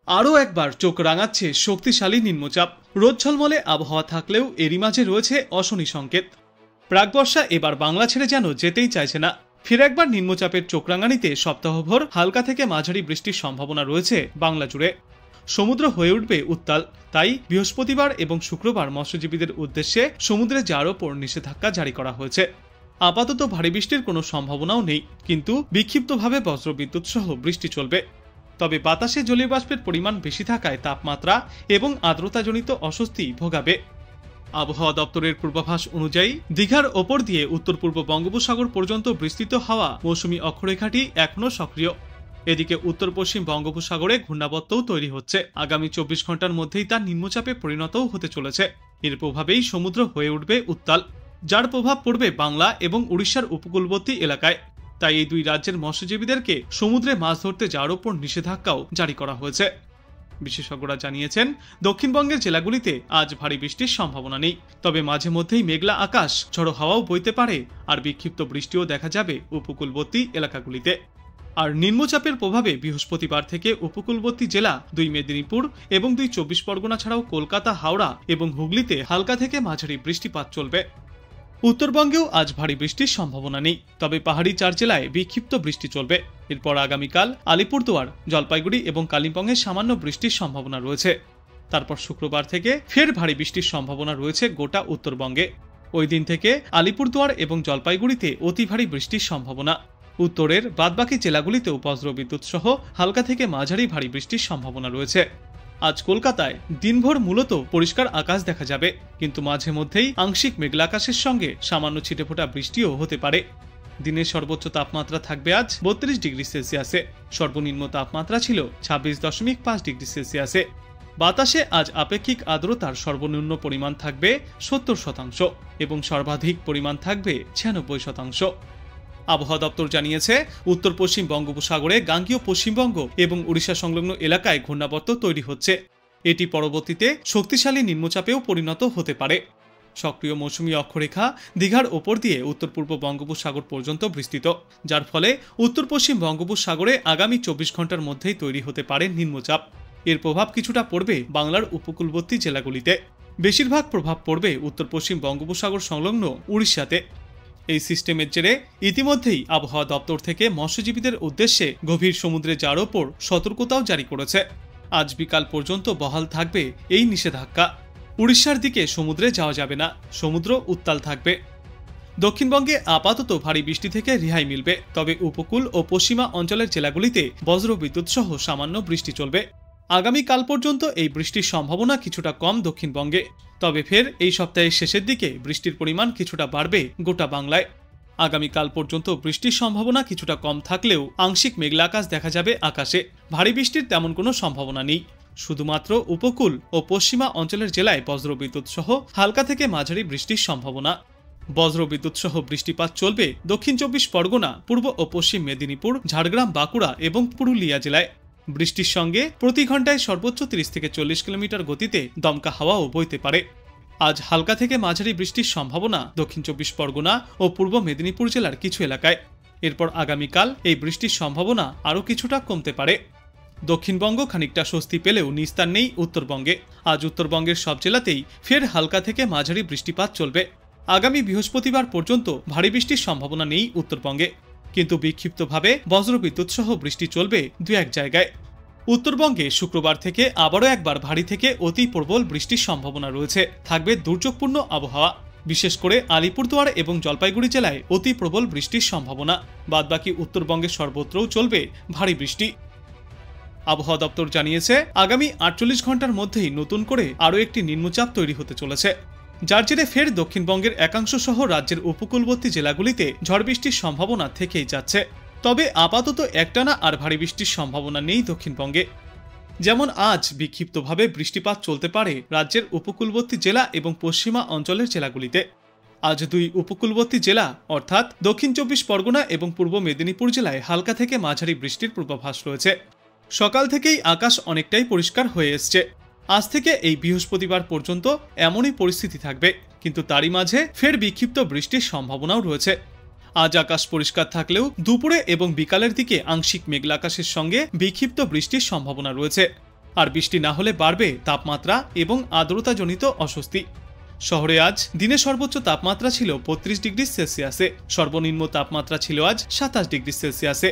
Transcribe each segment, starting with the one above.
আরও একবার চোখ রাঙাচ্ছে শক্তিশালী নিম্নচাপ। রোদ ঝলমলে আবহাওয়া থাকলেও এরই মাঝে রয়েছে অশনি সংকেত। প্রাকবর্ষা এবার বাংলা ছেড়ে যেন যেতেই চাইছে না। ফের একবার নিম্নচাপের চোখ রাঙানিতে সপ্তাহভর হালকা থেকে মাঝারি বৃষ্টির সম্ভাবনা রয়েছে বাংলা জুড়ে। সমুদ্র হয়ে উঠবে উত্তাল। তাই বৃহস্পতিবার এবং শুক্রবার মৎস্যজীবীদের উদ্দেশ্যে সমুদ্রে যাওয়ার ওপর নিষেধাজ্ঞা জারি করা হয়েছে। আপাতত ভারী বৃষ্টির কোনো সম্ভাবনাও নেই, কিন্তু বিক্ষিপ্তভাবে বজ্রবিদ্যুৎ সহ বৃষ্টি চলবে। তবে বাতাসে জলীয় বাষ্পের পরিমাণ বেশি থাকায় তাপমাত্রা এবং আর্দ্রতাজনিত অস্বস্তি ভোগাবে। আবহাওয়া দপ্তরের পূর্বাভাস অনুযায়ী দীঘার ওপর দিয়ে উত্তর পূর্ব বঙ্গোপসাগর পর্যন্ত বিস্তৃত হাওয়া মৌসুমী অক্ষরেখাটি এখনও সক্রিয়। এদিকে উত্তর পশ্চিম বঙ্গোপসাগরে ঘূর্ণাবর্তও তৈরি হচ্ছে। আগামী 24 ঘন্টার মধ্যেই তা নিম্নচাপে পরিণতও হতে চলেছে। এর প্রভাবেই সমুদ্র হয়ে উঠবে উত্তাল, যার প্রভাব পড়বে বাংলা এবং উড়িষ্যার উপকূলবর্তী এলাকায়। তাই এই দুই রাজ্যের মৎস্যজীবীদেরকে সমুদ্রে মাছ ধরতে যাওয়ার ওপর নিষেধাজ্ঞাও জারি করা হয়েছে। বিশেষজ্ঞরা জানিয়েছেন, দক্ষিণবঙ্গের জেলাগুলিতে আজ ভারী বৃষ্টির সম্ভাবনা নেই, তবে মাঝে মধ্যেই মেঘলা আকাশ, ঝড়ো হাওয়াও বইতে পারে আর বিক্ষিপ্ত বৃষ্টিও দেখা যাবে উপকূলবর্তী এলাকাগুলিতে। আর নিম্নচাপের প্রভাবে বৃহস্পতিবার থেকে উপকূলবর্তী জেলা 2 মেদিনীপুর এবং 2 24 পরগনা ছাড়াও কলকাতা, হাওড়া এবং হুগলিতে হালকা থেকে মাঝারি বৃষ্টিপাত চলবে। উত্তরবঙ্গেও আজ ভারী বৃষ্টির সম্ভাবনা নেই, তবে পাহাড়ি 4 জেলায় বিক্ষিপ্ত বৃষ্টি চলবে। এরপর আগামীকাল আলিপুরদুয়ার, জলপাইগুড়ি এবং কালিম্পংয়ে সামান্য বৃষ্টির সম্ভাবনা রয়েছে। তারপর শুক্রবার থেকে ফের ভারী বৃষ্টির সম্ভাবনা রয়েছে গোটা উত্তরবঙ্গে। ওই দিন থেকে আলিপুরদুয়ার এবং জলপাইগুড়িতে অতি ভারী বৃষ্টির সম্ভাবনা। উত্তরের বাদবাকি জেলাগুলিতেও বজ্রবিদ্যুৎ সহ হালকা থেকে মাঝারি ভারী বৃষ্টির সম্ভাবনা রয়েছে। আজ কলকাতায় দিনভর মূলত পরিষ্কার আকাশ দেখা যাবে, কিন্তু মাঝে মধ্যেই আংশিক মেঘলা আকাশের সঙ্গে সামান্য ছিটেফোঁটা বৃষ্টিও হতে পারে। দিনের সর্বোচ্চ তাপমাত্রা থাকবে আজ 32 ডিগ্রি সেলসিয়াসে। সর্বনিম্ন তাপমাত্রা ছিল 26.5 ডিগ্রি সেলসিয়াসে। বাতাসে আজ আপেক্ষিক আর্দ্রতার সর্বনিম্ন পরিমাণ থাকবে 70% এবং সর্বাধিক পরিমাণ থাকবে 96%। আবহাওয়া দপ্তর জানিয়েছে, উত্তর পশ্চিম বঙ্গোপসাগরে গাঙ্গেয় পশ্চিমবঙ্গ এবং উড়িষ্যা সংলগ্ন এলাকায় ঘূর্ণাবর্ত তৈরি হচ্ছে। এটি পরবর্তীতে শক্তিশালী নিম্নচাপেও পরিণত হতে পারে। সক্রিয় মৌসুমী অক্ষরেখা দীঘার ওপর দিয়ে উত্তর পূর্ব বঙ্গোপসাগর পর্যন্ত বিস্তৃত, যার ফলে উত্তর পশ্চিম বঙ্গোপসাগরে আগামী 24 ঘন্টার মধ্যেই তৈরি হতে পারে নিম্নচাপ। এর প্রভাব কিছুটা পড়বে বাংলার উপকূলবর্তী জেলাগুলিতে। বেশিরভাগ প্রভাব পড়বে উত্তর পশ্চিম বঙ্গোপসাগর সংলগ্ন উড়িষ্যাতে। এই সিস্টেমের জেরে ইতিমধ্যেই আবহাওয়া দপ্তর থেকে মৎস্যজীবীদের উদ্দেশ্যে গভীর সমুদ্রে যাওয়ার ওপর সতর্কতাও জারি করেছে। আজ বিকাল পর্যন্ত বহাল থাকবে এই নিষেধাজ্ঞা। উড়িষ্যার দিকে সমুদ্রে যাওয়া যাবে না, সমুদ্র উত্তাল থাকবে। দক্ষিণবঙ্গে আপাতত ভারী বৃষ্টি থেকে রেহাই মিলবে, তবে উপকূল ও পশ্চিমা অঞ্চলের জেলাগুলিতে বজ্রবিদ্যুৎ সহ সামান্য বৃষ্টি চলবে। আগামীকাল পর্যন্ত এই বৃষ্টির সম্ভাবনা কিছুটা কম দক্ষিণবঙ্গে, তবে ফের এই সপ্তাহের শেষের দিকে বৃষ্টির পরিমাণ কিছুটা বাড়বে গোটা বাংলায়। আগামীকাল পর্যন্ত বৃষ্টির সম্ভাবনা কিছুটা কম থাকলেও আংশিক মেঘলা আকাশ দেখা যাবে আকাশে। ভারী বৃষ্টির তেমন কোনো সম্ভাবনা নেই, শুধুমাত্র উপকূল ও পশ্চিমা অঞ্চলের জেলায় বজ্রবিদ্যুৎ সহ হালকা থেকে মাঝারি বৃষ্টির সম্ভাবনা। বজ্রবিদ্যুৎ সহ বৃষ্টিপাত চলবে দক্ষিণ 24 পরগনা, পূর্ব ও পশ্চিম মেদিনীপুর, ঝাড়গ্রাম, বাঁকুড়া এবং পুরুলিয়া জেলায়। বৃষ্টির সঙ্গে প্রতি ঘন্টায় সর্বোচ্চ 30 থেকে 40 কিলোমিটার গতিতে দমকা হাওয়াও বইতে পারে। আজ হালকা থেকে মাঝারি বৃষ্টির সম্ভাবনা দক্ষিণ 24 পরগনা ও পূর্ব মেদিনীপুর জেলার কিছু এলাকায়। এরপর আগামীকাল এই বৃষ্টির সম্ভাবনা আরও কিছুটা কমতে পারে। দক্ষিণবঙ্গ খানিকটা স্বস্তি পেলেও নিস্তার নেই উত্তরবঙ্গে। আজ উত্তরবঙ্গের সব জেলাতেই ফের হালকা থেকে মাঝারি বৃষ্টিপাত চলবে। আগামী বৃহস্পতিবার পর্যন্ত ভারী বৃষ্টির সম্ভাবনা নেই উত্তরবঙ্গে, কিন্তু বিক্ষিপ্তভাবে বজ্রবিদ্যুৎ সহ বৃষ্টি চলবে 2-1 জায়গায়। উত্তরবঙ্গে শুক্রবার থেকে আবারও একবার ভারী থেকে অতি প্রবল বৃষ্টির সম্ভাবনা রয়েছে। থাকবে দুর্যোগপূর্ণ আবহাওয়া। বিশেষ করে আলিপুরদুয়ার এবং জলপাইগুড়ি জেলায় অতি প্রবল বৃষ্টির সম্ভাবনা। বাদবাকি উত্তরবঙ্গের সর্বত্রও চলবে ভারী বৃষ্টি। আবহাওয়া দপ্তর জানিয়েছে, আগামী 48 ঘন্টার মধ্যেই নতুন করে আরও একটি নিম্নচাপ তৈরি হতে চলেছে, যার জেরে ফের দক্ষিণবঙ্গের একাংশ সহ রাজ্যের উপকূলবর্তী জেলাগুলিতে ঝড় বৃষ্টির সম্ভাবনা থেকেই যাচ্ছে। তবে আপাতত একটানা আর ভারী বৃষ্টির সম্ভাবনা নেই দক্ষিণবঙ্গে। যেমন আজ বিক্ষিপ্তভাবে বৃষ্টিপাত চলতে পারে রাজ্যের উপকূলবর্তী জেলা এবং পশ্চিমা অঞ্চলের জেলাগুলিতে। আজ 2 উপকূলবর্তী জেলা অর্থাৎ দক্ষিণ 24 পরগনা এবং পূর্ব মেদিনীপুর জেলায় হালকা থেকে মাঝারি বৃষ্টির পূর্বাভাস রয়েছে। সকাল থেকেই আকাশ অনেকটাই পরিষ্কার হয়ে এসছে। আজ থেকে এই বৃহস্পতিবার পর্যন্ত এমনই পরিস্থিতি থাকবে, কিন্তু তারই মাঝে ফের বিক্ষিপ্ত বৃষ্টির সম্ভাবনাও রয়েছে। আজ আকাশ পরিষ্কার থাকলেও দুপুরে এবং বিকালের দিকে আংশিক মেঘলা আকাশের সঙ্গে বিক্ষিপ্ত বৃষ্টির সম্ভাবনা রয়েছে। আর বৃষ্টি না হলে বাড়বে তাপমাত্রা এবং আর্দ্রতাজনিত অস্বস্তি। শহরে আজ দিনে সর্বোচ্চ তাপমাত্রা ছিল ৩২ ডিগ্রি সেলসিয়াসে, সর্বনিম্ন তাপমাত্রা ছিল আজ ২৭ ডিগ্রি সেলসিয়াসে।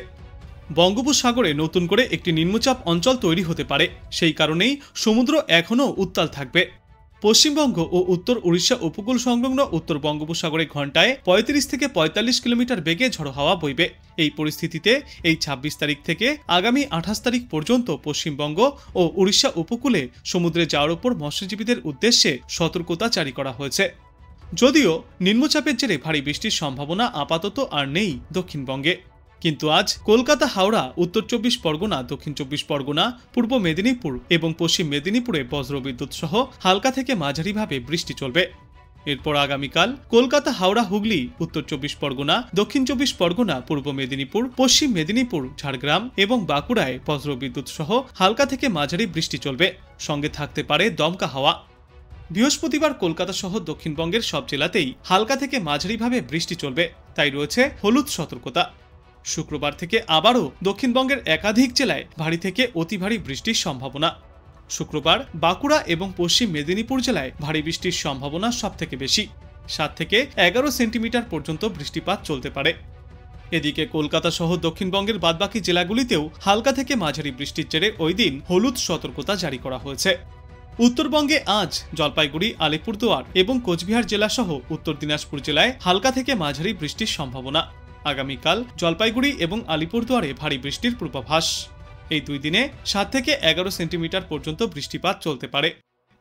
বঙ্গোপসাগরে নতুন করে একটি নিম্নচাপ অঞ্চল তৈরি হতে পারে, সেই কারণেই সমুদ্র এখনও উত্তাল থাকবে। পশ্চিমবঙ্গ ও উত্তর উড়িষ্যা উপকূল সংলগ্ন উত্তর বঙ্গোপসাগরে ঘন্টায় ৩৫ থেকে ৪৫ কিলোমিটার বেগে ঝড়ো হাওয়া বইবে। এই পরিস্থিতিতে এই ২৬ তারিখ থেকে আগামী ২৮ তারিখ পর্যন্ত পশ্চিমবঙ্গ ও উড়িষ্যা উপকূলে সমুদ্রে যাওয়ার উপর মৎস্যজীবীদের উদ্দেশ্যে সতর্কতা জারি করা হয়েছে। যদিও নিম্নচাপের জেরে ভারী বৃষ্টির সম্ভাবনা আপাতত আর নেই দক্ষিণবঙ্গে, কিন্তু আজ কলকাতা, হাওড়া, উত্তর ২৪ পরগনা, দক্ষিণ ২৪ পরগনা, পূর্ব মেদিনীপুর এবং পশ্চিম মেদিনীপুরে বজ্রবিদ্যুৎ সহ হালকা থেকে মাঝারিভাবে বৃষ্টি চলবে। এরপর আগামীকাল কলকাতা, হাওড়া, হুগলি, উত্তর ২৪ পরগনা, দক্ষিণ ২৪ পরগনা, পূর্ব মেদিনীপুর, পশ্চিম মেদিনীপুর, ঝাড়গ্রাম এবং বাঁকুড়ায় বজ্রবিদ্যুৎ সহ হালকা থেকে মাঝারি বৃষ্টি চলবে, সঙ্গে থাকতে পারে দমকা হাওয়া। বৃহস্পতিবার কলকাতা সহ দক্ষিণবঙ্গের সব জেলাতেই হালকা থেকে মাঝারিভাবে বৃষ্টি চলবে, তাই রয়েছে হলুদ সতর্কতা। শুক্রবার থেকে আবারও দক্ষিণবঙ্গের একাধিক জেলায় ভারী থেকে অতি ভারী বৃষ্টির সম্ভাবনা। শুক্রবার বাঁকুড়া এবং পশ্চিম মেদিনীপুর জেলায় ভারী বৃষ্টির সম্ভাবনা সবথেকে বেশি, ৭ থেকে ১১ সেন্টিমিটার পর্যন্ত বৃষ্টিপাত চলতে পারে। এদিকে কলকাতা সহ দক্ষিণবঙ্গের বাদবাকি জেলাগুলিতেও হালকা থেকে মাঝারি বৃষ্টির জেরে ওই দিন হলুদ সতর্কতা জারি করা হয়েছে। উত্তরবঙ্গে আজ জলপাইগুড়ি, আলিপুরদুয়ার এবং কোচবিহার জেলাসহ উত্তর দিনাজপুর জেলায় হালকা থেকে মাঝারি বৃষ্টির সম্ভাবনা। আগামীকাল জলপাইগুড়ি এবং আলিপুরদুয়ারে ভারী বৃষ্টির পূর্বাভাস। এই ২ দিনে ৭ থেকে ১১ সেন্টিমিটার পর্যন্ত বৃষ্টিপাত চলতে পারে।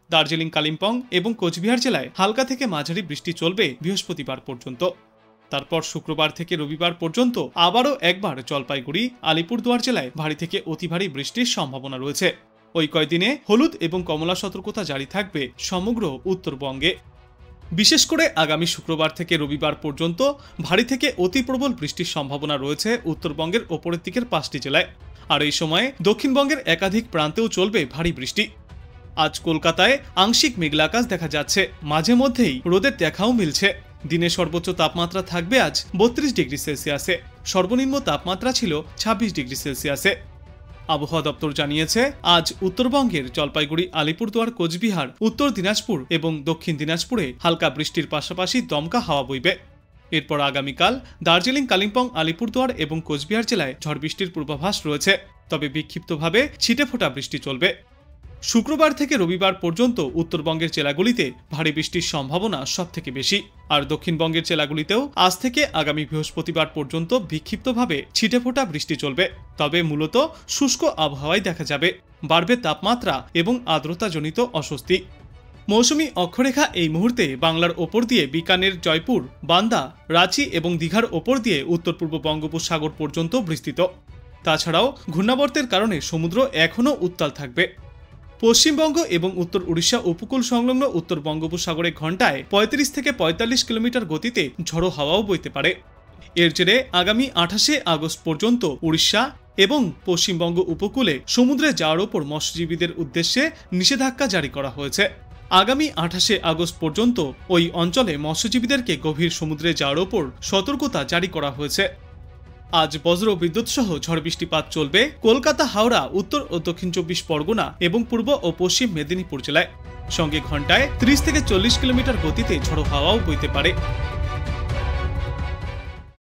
দার্জিলিং, কালিম্পং এবং কোচবিহার জেলায় হালকা থেকে মাঝারি বৃষ্টি চলবে বৃহস্পতিবার পর্যন্ত। তারপর শুক্রবার থেকে রবিবার পর্যন্ত আবারও একবার জলপাইগুড়ি, আলিপুরদুয়ার জেলায় ভারী থেকে অতি ভারী বৃষ্টির সম্ভাবনা রয়েছে। ওই কয়দিনে হলুদ এবং কমলা সতর্কতা জারি থাকবে সমগ্র উত্তরবঙ্গে। বিশেষ করে আগামী শুক্রবার থেকে রবিবার পর্যন্ত ভারী থেকে অতি প্রবল বৃষ্টির সম্ভাবনা রয়েছে উত্তরবঙ্গের ওপরের দিকের ৫টি জেলায়, আর এই সময়ে দক্ষিণবঙ্গের একাধিক প্রান্তেও চলবে ভারী বৃষ্টি। আজ কলকাতায় আংশিক মেঘলা আকাশ দেখা যাচ্ছে, মাঝে মধ্যেই রোদের দেখাও মিলছে। দিনে সর্বোচ্চ তাপমাত্রা থাকবে আজ ৩২ ডিগ্রি সেলসিয়াসে, সর্বনিম্ন তাপমাত্রা ছিল ২৬ ডিগ্রি সেলসিয়াসে। আবহাওয়া দপ্তর জানিয়েছে, আজ উত্তরবঙ্গের জলপাইগুড়ি, আলিপুরদুয়ার, কোচবিহার, উত্তর দিনাজপুর এবং দক্ষিণ দিনাজপুরে হালকা বৃষ্টির পাশাপাশি দমকা হাওয়া বইবে। এরপর আগামীকাল দার্জিলিং, কালিম্পং, আলিপুরদুয়ার এবং কোচবিহার জেলায় ঝড় বৃষ্টির পূর্বাভাস রয়েছে, তবে বিক্ষিপ্তভাবে ছিটেফোঁটা বৃষ্টি চলবে। শুক্রবার থেকে রবিবার পর্যন্ত উত্তরবঙ্গের জেলাগুলিতে ভারী বৃষ্টির সম্ভাবনা সবথেকে বেশি, আর দক্ষিণবঙ্গের জেলাগুলিতেও আজ থেকে আগামী বৃহস্পতিবার পর্যন্ত বিক্ষিপ্তভাবে ছিটেফোঁটা বৃষ্টি চলবে, তবে মূলত শুষ্ক আবহাওয়ায় দেখা যাবে। বাড়বে তাপমাত্রা এবং আর্দ্রতাজনিত অস্বস্তি। মৌসুমী অক্ষরেখা এই মুহূর্তে বাংলার ওপর দিয়ে বিকানের, জয়পুর, বান্দা, রাঁচি এবং দীঘার ওপর দিয়ে উত্তর পূর্ব বঙ্গোপসাগর পর্যন্ত বিস্তৃত। তাছাড়াও ঘূর্ণাবর্তের কারণে সমুদ্র এখনও উত্তাল থাকবে। পশ্চিমবঙ্গ এবং উত্তর উড়িষ্যা উপকূল সংলগ্ন উত্তর বঙ্গোপসাগরে ঘন্টায় ৩৫ থেকে ৪৫ কিলোমিটার গতিতে ঝড়ো হাওয়াও বইতে পারে। এর জেরে আগামী ২৮শে আগস্ট পর্যন্ত উড়িষ্যা এবং পশ্চিমবঙ্গ উপকূলে সমুদ্রে যাওয়ার ওপর মৎস্যজীবীদের উদ্দেশ্যে নিষেধাজ্ঞা জারি করা হয়েছে। আগামী ২৮শে আগস্ট পর্যন্ত ওই অঞ্চলে মৎস্যজীবীদেরকে গভীর সমুদ্রে যাওয়ার ওপর সতর্কতা জারি করা হয়েছে। আজ বজ্র বিদ্যুৎ সহ ঝড় বৃষ্টিপাত চলবে কলকাতা, হাওড়া, উত্তর ও দক্ষিণ ২৪ পরগনা এবং পূর্ব ও পশ্চিম মেদিনীপুর জেলায়, সঙ্গে ঘন্টায় ৩০ থেকে ৪০ কিলোমিটার গতিতে ঝড়ো হাওয়াও বইতে পারে।